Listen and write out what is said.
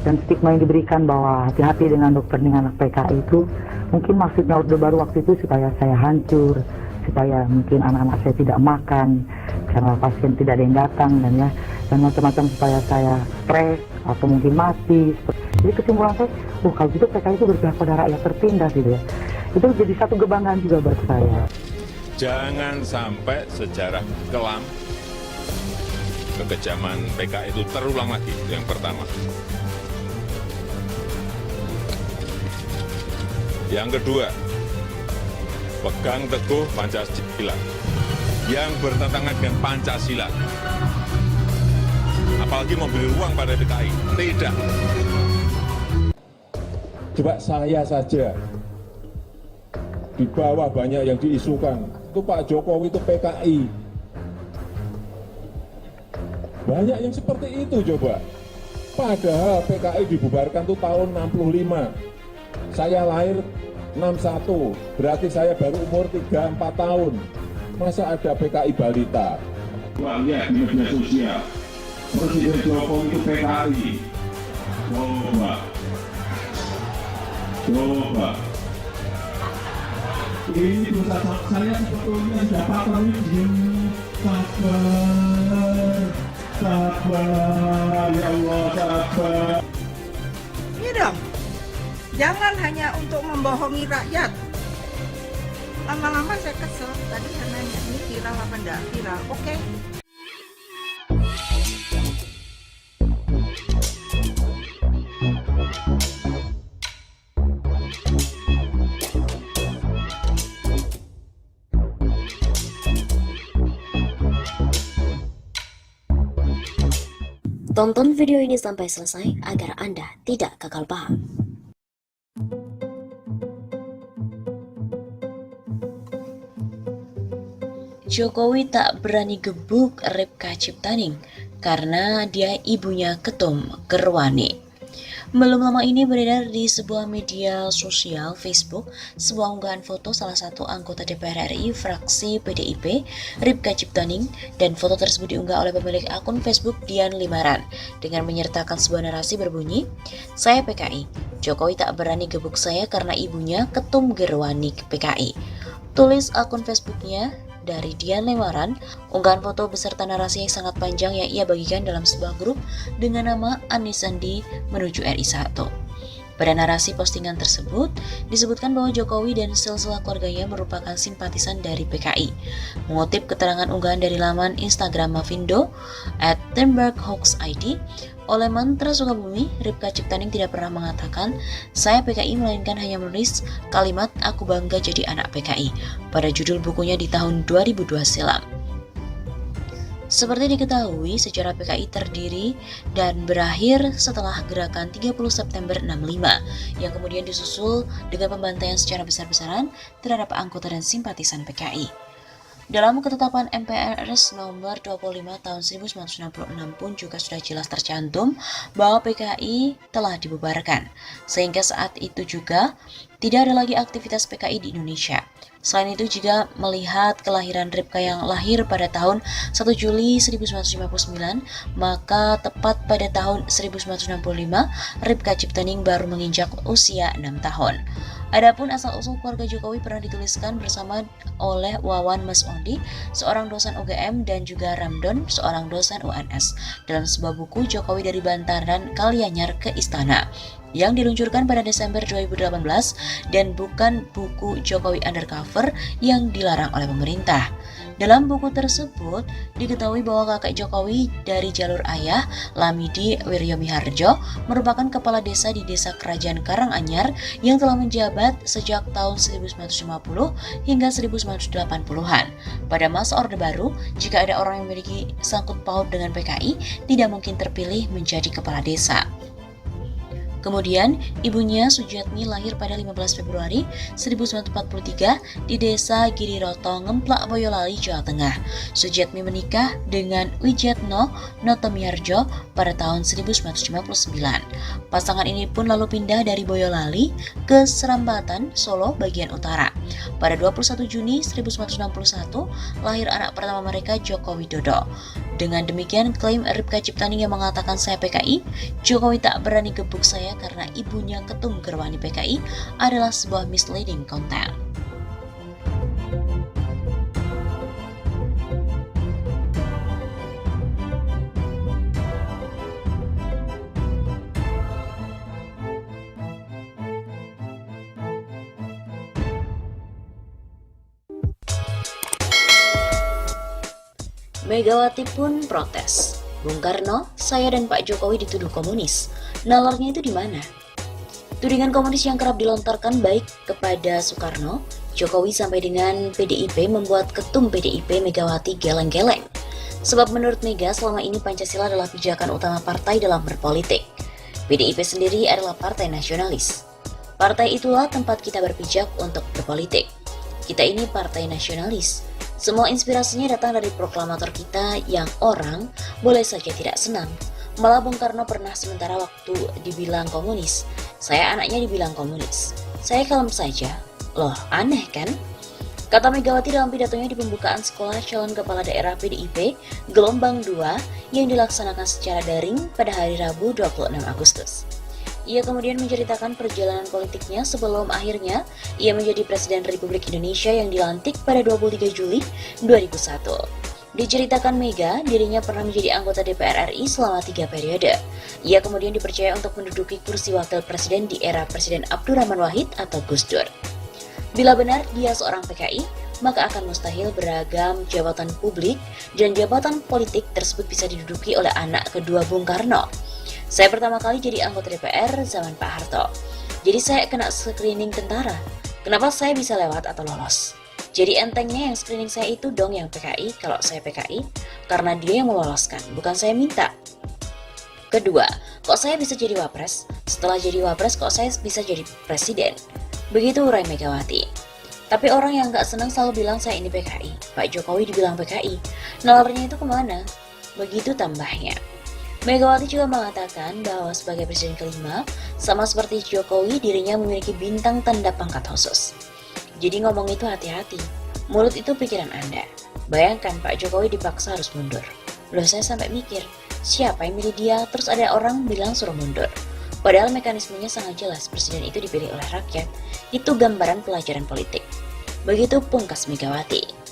Dan stigma yang diberikan bahwa hati-hati dengan dokter dengan anak PKI itu mungkin maksudnya Orde Baru waktu itu supaya saya hancur, supaya mungkin anak-anak saya tidak makan karena pasien tidak ada yang datang dan macam-macam, supaya saya stres atau mungkin mati. Jadi kesimpulan saya, kalau gitu PKI itu berpihak pada rakyat tertindas gitu ya. Itu jadi satu kebanggaan juga buat saya. Jangan sampai sejarah kelam kekejaman PKI itu terulang lagi, itu yang pertama. Yang kedua, pegang teguh Pancasila yang bertentangan dengan Pancasila. Apalagi memberi ruang pada PKI. Tidak. Coba saya saja, di bawah banyak yang diisukan, itu Pak Jokowi itu PKI. Banyak yang seperti itu coba. Padahal PKI dibubarkan tuh tahun 65. Saya lahir 61, berarti saya baru umur 3-4 tahun. Masa ada PKI balita? Wah, lihat di media sosial, Presiden Jokowi itu PKI. Coba. Ini dosa saya sebetulnya dapat terwujud. Sabar, ya Allah, sabar. Iya dong, jangan hanya untuk membohongi rakyat. Lama-lama saya kesel, tadi saya nanya, ini viral apa enggak viral, oke. Tonton video ini sampai selesai agar Anda tidak gagal paham. Jokowi tak berani gebuk Ripka Ciptaning karena dia ibunya Ketum Gerwani. Belum lama ini beredar di sebuah media sosial Facebook sebuah unggahan foto salah satu anggota DPR RI fraksi PDIP, Ripka Ciptaning, dan foto tersebut diunggah oleh pemilik akun Facebook Dian Limaran dengan menyertakan sebuah narasi berbunyi, "Saya PKI, Jokowi tak berani gebuk saya karena ibunya Ketum Gerwani PKI." Tulis akun Facebooknya dari Dian Limaran. Unggahan foto beserta narasi yang sangat panjang yang ia bagikan dalam sebuah grup dengan nama Anies Sandi menuju RI 1. Pada narasi postingan tersebut disebutkan bahwa Jokowi dan silsilah keluarganya merupakan simpatisan dari PKI. Mengutip keterangan unggahan dari laman Instagram Mavindo @TimbergHoaxID, oleh mantra Sukabumi, Ripka Ciptaning tidak pernah mengatakan "saya PKI", melainkan hanya menulis kalimat "aku bangga jadi anak PKI" pada judul bukunya di tahun 2002 silam. Seperti diketahui, sejarah PKI terdiri dan berakhir setelah gerakan 30 September 65 yang kemudian disusul dengan pembantaian secara besar-besaran terhadap anggota dan simpatisan PKI. Dalam ketetapan MPRS nomor 25 tahun 1966 pun juga sudah jelas tercantum bahwa PKI telah dibubarkan, sehingga saat itu juga tidak ada lagi aktivitas PKI di Indonesia. Selain itu juga melihat kelahiran Ripka yang lahir pada tahun 1 Juli 1959, maka tepat pada tahun 1965, Ripka Ciptaning baru menginjak usia 6 tahun. Adapun asal-usul keluarga Jokowi pernah dituliskan bersama oleh Wawan Maswondi, seorang dosen UGM, dan juga Ramdon, seorang dosen UNS, dalam sebuah buku Jokowi dari Bantaran Kalianyar ke Istana, yang diluncurkan pada Desember 2018 dan bukan buku Jokowi Undercover yang dilarang oleh pemerintah. Dalam buku tersebut diketahui bahwa kakek Jokowi dari jalur ayah, Lamidi Wiryomiharjo, merupakan kepala desa di Desa Kerajaan Karanganyar yang telah menjabat sejak tahun 1950 hingga 1980-an. Pada masa Orde Baru, jika ada orang yang memiliki sangkut paut dengan PKI, tidak mungkin terpilih menjadi kepala desa. Kemudian, ibunya Sujiatmi lahir pada 15 Februari 1943 di Desa Giriroto, Ngemplak, Boyolali, Jawa Tengah. Sujiatmi menikah dengan Wijatno Notomiharjo pada tahun 1959. Pasangan ini pun lalu pindah dari Boyolali ke Serambatan, Solo, bagian utara. Pada 21 Juni 1961, lahir anak pertama mereka, Joko Widodo. Dengan demikian, klaim Ripka Ciptani yang mengatakan saya PKI, Jokowi tak berani gebuk saya karena ibunya Ketum Gerwani PKI adalah sebuah misleading content. Megawati pun protes. Bung Karno, saya dan Pak Jokowi dituduh komunis. Nalarnya itu di mana? Tudingan komunis yang kerap dilontarkan baik kepada Soekarno, Jokowi sampai dengan PDIP membuat ketum PDIP Megawati geleng-geleng. Sebab menurut Mega selama ini Pancasila adalah pijakan utama partai dalam berpolitik. PDIP sendiri adalah partai nasionalis. Partai itulah tempat kita berpijak untuk berpolitik. Kita ini partai nasionalis. Semua inspirasinya datang dari proklamator kita yang orang boleh saja tidak senang. Malah Bung Karno pernah sementara waktu dibilang komunis, saya anaknya dibilang komunis. Saya kalem saja. Loh, aneh kan? Kata Megawati dalam pidatonya di pembukaan sekolah calon kepala daerah PDIP gelombang 2 yang dilaksanakan secara daring pada hari Rabu 26 Agustus. Ia kemudian menceritakan perjalanan politiknya sebelum akhirnya ia menjadi Presiden Republik Indonesia yang dilantik pada 23 Juli 2001. Diceritakan Mega, dirinya pernah menjadi anggota DPR RI selama 3 periode. Ia kemudian dipercaya untuk menduduki kursi Wakil Presiden di era Presiden Abdurrahman Wahid atau Gus Dur. Bila benar dia seorang PKI, maka akan mustahil beragam jabatan publik dan jabatan politik tersebut bisa diduduki oleh anak kedua Bung Karno. Saya pertama kali jadi anggota DPR zaman Pak Harto. Jadi saya kena screening tentara. Kenapa saya bisa lewat atau lolos? Jadi entengnya yang screening saya itu dong yang PKI kalau saya PKI, karena dia yang meloloskan, bukan saya minta. Kedua, kok saya bisa jadi wapres? Setelah jadi wapres kok saya bisa jadi presiden? Begitu urai Megawati. Tapi orang yang gak senang selalu bilang saya ini PKI. Pak Jokowi dibilang PKI. Nalarnya itu kemana? Begitu tambahnya. Megawati juga mengatakan bahwa sebagai presiden kelima, sama seperti Jokowi dirinya memiliki bintang tanda pangkat khusus. Jadi ngomong itu hati-hati, mulut itu pikiran Anda. Bayangkan Pak Jokowi dipaksa harus mundur. Loh saya sampai mikir, siapa yang milih dia terus ada orang bilang suruh mundur. Padahal mekanismenya sangat jelas, presiden itu dipilih oleh rakyat. Itu gambaran pelajaran politik. Begitu pungkas Megawati.